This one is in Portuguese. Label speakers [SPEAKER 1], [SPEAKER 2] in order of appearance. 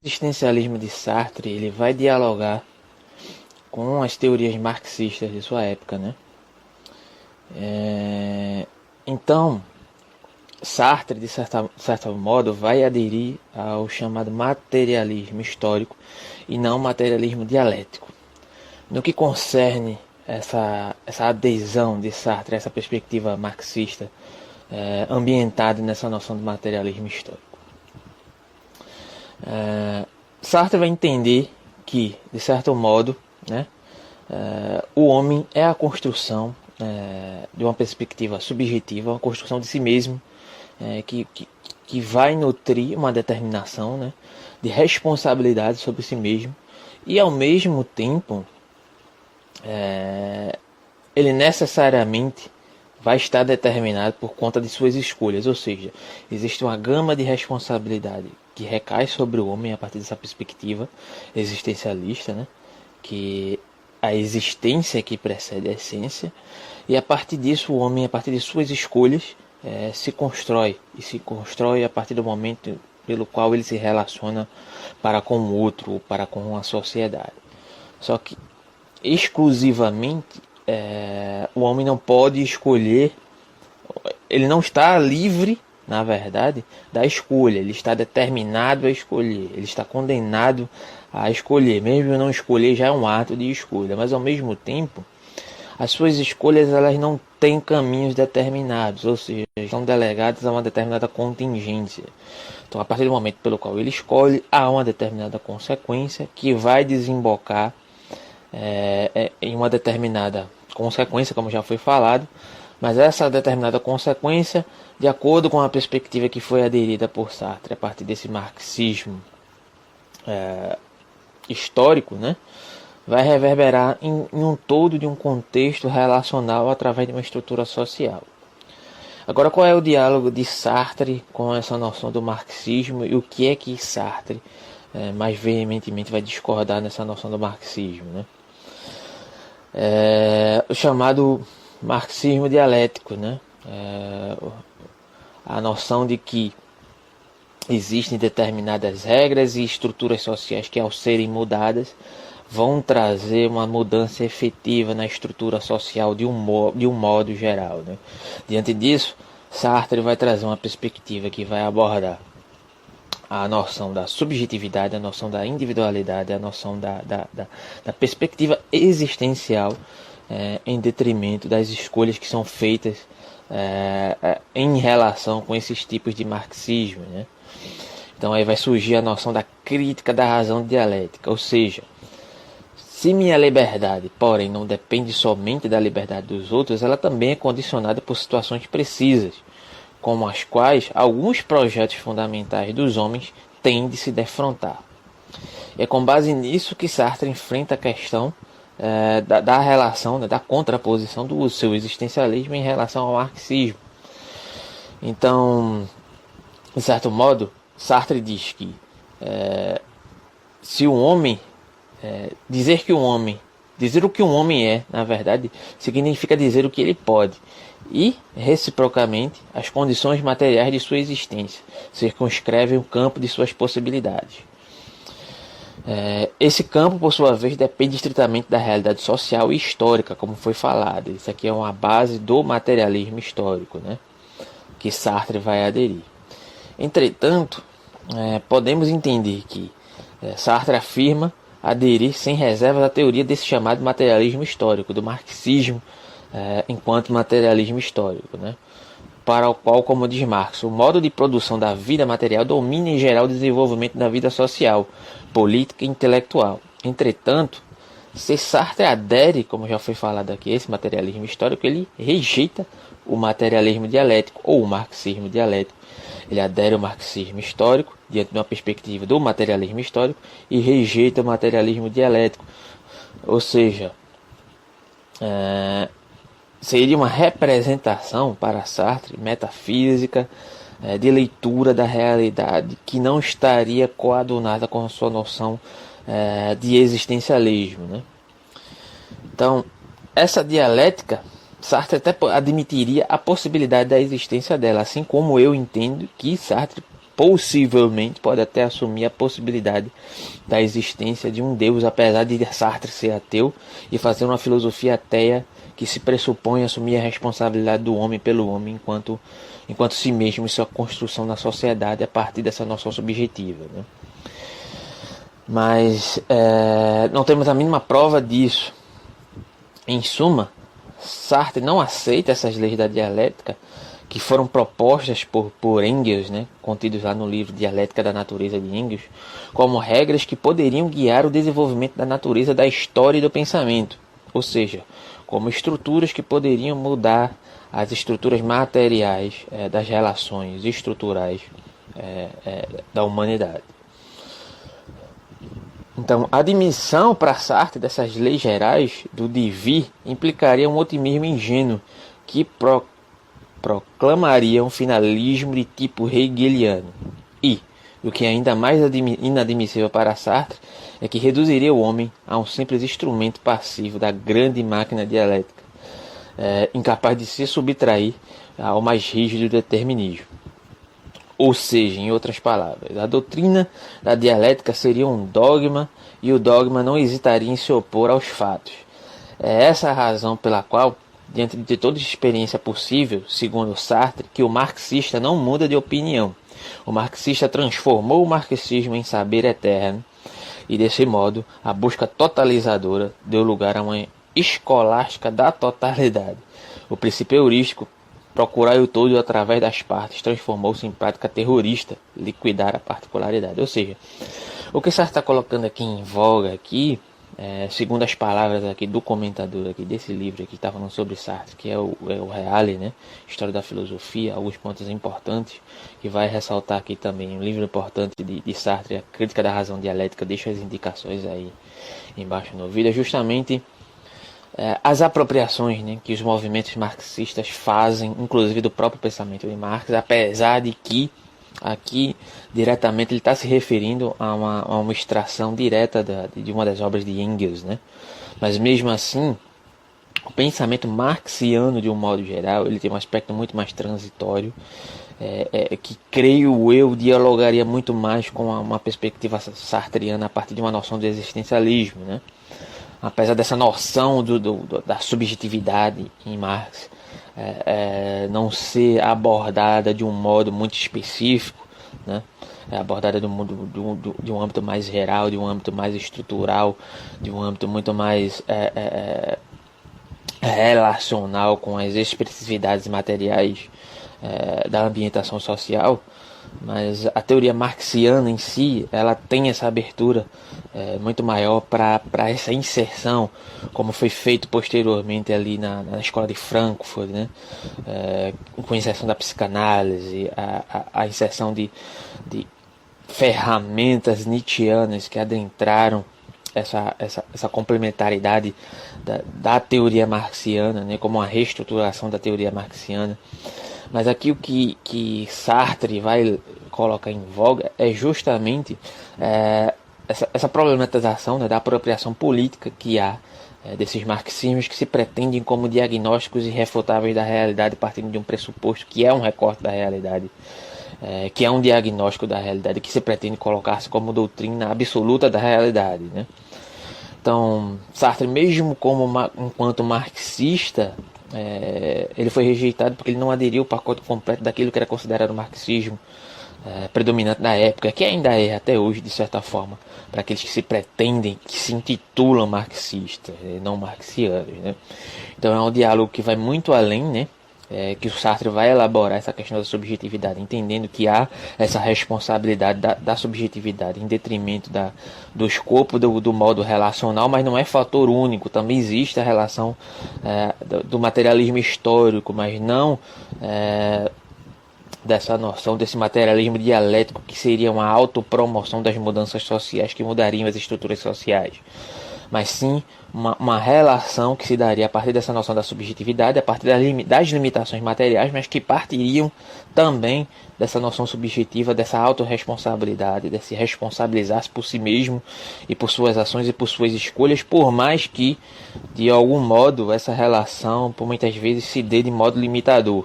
[SPEAKER 1] existencialismo de Sartre ele vai dialogar com as teorias marxistas de sua época, né? Então, Sartre, de certo modo, vai aderir ao chamado materialismo histórico e não materialismo dialético. No que concerne essa adesão de Sartre a essa perspectiva marxista ambientada nessa noção do materialismo histórico. Sartre vai entender que, de certo modo, né, o homem é a construção de uma perspectiva subjetiva, uma construção de si mesmo, que vai nutrir uma determinação, né, de responsabilidade sobre si mesmo, e ao mesmo tempo ele necessariamente vai estar determinado por conta de suas escolhas, ou seja, existe uma gama de responsabilidade que recai sobre o homem a partir dessa perspectiva existencialista, né? Que a existência que precede a essência, e a partir disso o homem, a partir de suas escolhas, se constrói a partir do momento pelo qual ele se relaciona para com o outro, ou para com a sociedade. Só que exclusivamente o homem não pode escolher, ele não está livre, na verdade, da escolha, ele está determinado a escolher, ele está condenado a escolher, mesmo não escolher já é um ato de escolha, mas ao mesmo tempo, as suas escolhas elas não têm caminhos determinados, ou seja, estão delegadas a uma determinada contingência. Então, a partir do momento pelo qual ele escolhe, há uma determinada consequência que vai desembocar em uma determinada consequência, como já foi falado, mas essa determinada consequência, de acordo com a perspectiva que foi aderida por Sartre a partir desse marxismo histórico, né, vai reverberar em um todo de um contexto relacional através de uma estrutura social. Agora, qual é o diálogo de Sartre com essa noção do marxismo e o que é que Sartre mais veementemente vai discordar nessa noção do marxismo, né? O chamado marxismo dialético, né? A noção de que existem determinadas regras e estruturas sociais que, ao serem mudadas, vão trazer uma mudança efetiva na estrutura social de um modo geral, né? Diante disso, Sartre vai trazer uma perspectiva que vai abordar a noção da subjetividade, a noção da individualidade, a noção da perspectiva existencial em detrimento das escolhas que são feitas em relação com esses tipos de marxismo, né? Então aí vai surgir a noção da crítica da razão dialética, ou seja, se minha liberdade, porém, não depende somente da liberdade dos outros, ela também é condicionada por situações precisas, como as quais alguns projetos fundamentais dos homens têm de se defrontar. É com base nisso que Sartre enfrenta a questão da relação, né, da contraposição do seu existencialismo em relação ao marxismo. Então, de certo modo, Sartre diz que se o homem dizer o que um homem é, na verdade, significa dizer o que ele pode, e, reciprocamente, as condições materiais de sua existência circunscrevem o campo de suas possibilidades. Esse campo, por sua vez, depende estritamente da realidade social e histórica, como foi falado. Isso aqui é uma base do materialismo histórico, né, que Sartre vai aderir. Entretanto, podemos entender que Sartre afirma aderir sem reservas à teoria desse chamado materialismo histórico, do marxismo enquanto materialismo histórico, né? Para o qual, como diz Marx, o modo de produção da vida material domina em geral o desenvolvimento da vida social, política e intelectual. Entretanto, se Sartre adere, como já foi falado aqui, esse materialismo histórico, ele rejeita o materialismo dialético ou o marxismo dialético. Ele adere ao marxismo histórico diante de uma perspectiva do materialismo histórico e rejeita o materialismo dialético, ou seja, seria uma representação para Sartre metafísica de leitura da realidade que não estaria coadunada com a sua noção de existencialismo, né? Então, essa dialética, Sartre até admitiria a possibilidade da existência dela, assim como eu entendo que Sartre possivelmente pode até assumir a possibilidade da existência de um Deus, apesar de Sartre ser ateu e fazer uma filosofia ateia que se pressupõe assumir a responsabilidade do homem pelo homem enquanto si mesmo e sua construção na sociedade a partir dessa noção subjetiva, né? Mas não temos a mínima prova disso. Em suma, Sartre não aceita essas leis da dialética que foram propostas por Engels, né, contidos lá no livro Dialética da Natureza de Engels, como regras que poderiam guiar o desenvolvimento da natureza da história e do pensamento, ou seja, como estruturas que poderiam mudar as estruturas materiais das relações estruturais da humanidade. Então, a admissão para Sartre dessas leis gerais do devir implicaria um otimismo ingênuo que proclamaria um finalismo de tipo hegeliano. E, o que é ainda mais inadmissível para Sartre, é que reduziria o homem a um simples instrumento passivo da grande máquina dialética, incapaz de se subtrair ao mais rígido determinismo. Ou seja, em outras palavras, a doutrina da dialética seria um dogma e o dogma não hesitaria em se opor aos fatos. É essa a razão pela qual, diante de toda experiência possível, segundo Sartre, que o marxista não muda de opinião. O marxista transformou o marxismo em saber eterno e, desse modo, a busca totalizadora deu lugar a uma escolástica da totalidade. O princípio heurístico, procurar o todo através das partes, transformou-se em prática terrorista, liquidar a particularidade. Ou seja, o que Sartre está colocando aqui em voga aqui, segundo as palavras aqui do comentador aqui desse livro aqui, que está falando sobre Sartre, que é o Reale, né? História da Filosofia, alguns pontos importantes, que vai ressaltar aqui também um livro importante de Sartre, A Crítica da Razão Dialética, deixa as indicações aí embaixo no vídeo, é justamente as apropriações, né, que os movimentos marxistas fazem, inclusive do próprio pensamento de Marx, apesar de que aqui diretamente ele está se referindo a uma extração direta de uma das obras de Engels, né? Mas mesmo assim, o pensamento marxiano, de um modo geral, ele tem um aspecto muito mais transitório, que creio eu dialogaria muito mais com uma perspectiva sartriana a partir de uma noção do existencialismo, né? Apesar dessa noção da subjetividade em Marx não ser abordada de um modo muito específico, né? É abordada de um âmbito mais geral, de um âmbito mais estrutural, de um âmbito muito mais relacional com as especificidades materiais da ambientação social. Mas a teoria marxiana em si, ela tem essa abertura muito maior para essa inserção, como foi feito posteriormente ali na escola de Frankfurt, né? Com a inserção da psicanálise, a inserção de ferramentas nietzschianas que adentraram essa complementaridade da teoria marxiana, né? Como uma reestruturação da teoria marxiana. Mas aqui o que Sartre vai colocar em voga é justamente essa problematização, né, da apropriação política que há desses marxismos que se pretendem como diagnósticos irrefutáveis da realidade, partindo de um pressuposto que é um recorte da realidade, que é um diagnóstico da realidade, que se pretende colocar-se como doutrina absoluta da realidade, né? Então, Sartre, mesmo enquanto marxista, ele foi rejeitado porque ele não aderiu ao pacote completo daquilo que era considerado o marxismo predominante da época, que ainda é até hoje, de certa forma, para aqueles que se pretendem, que se intitulam marxistas, não marxianos, né? Então é um diálogo que vai muito além, né? Que o Sartre vai elaborar essa questão da subjetividade, entendendo que há essa responsabilidade da subjetividade em detrimento do escopo do modo relacional, mas não é fator único, também existe a relação do materialismo histórico, mas não dessa noção desse materialismo dialético, que seria uma autopromoção das mudanças sociais que mudariam as estruturas sociais, mas sim uma relação que se daria a partir dessa noção da subjetividade, a partir das limitações materiais, mas que partiriam também dessa noção subjetiva, dessa autorresponsabilidade, de se responsabilizar-se por si mesmo e por suas ações e por suas escolhas, por mais que, de algum modo, essa relação, por muitas vezes, se dê de modo limitador.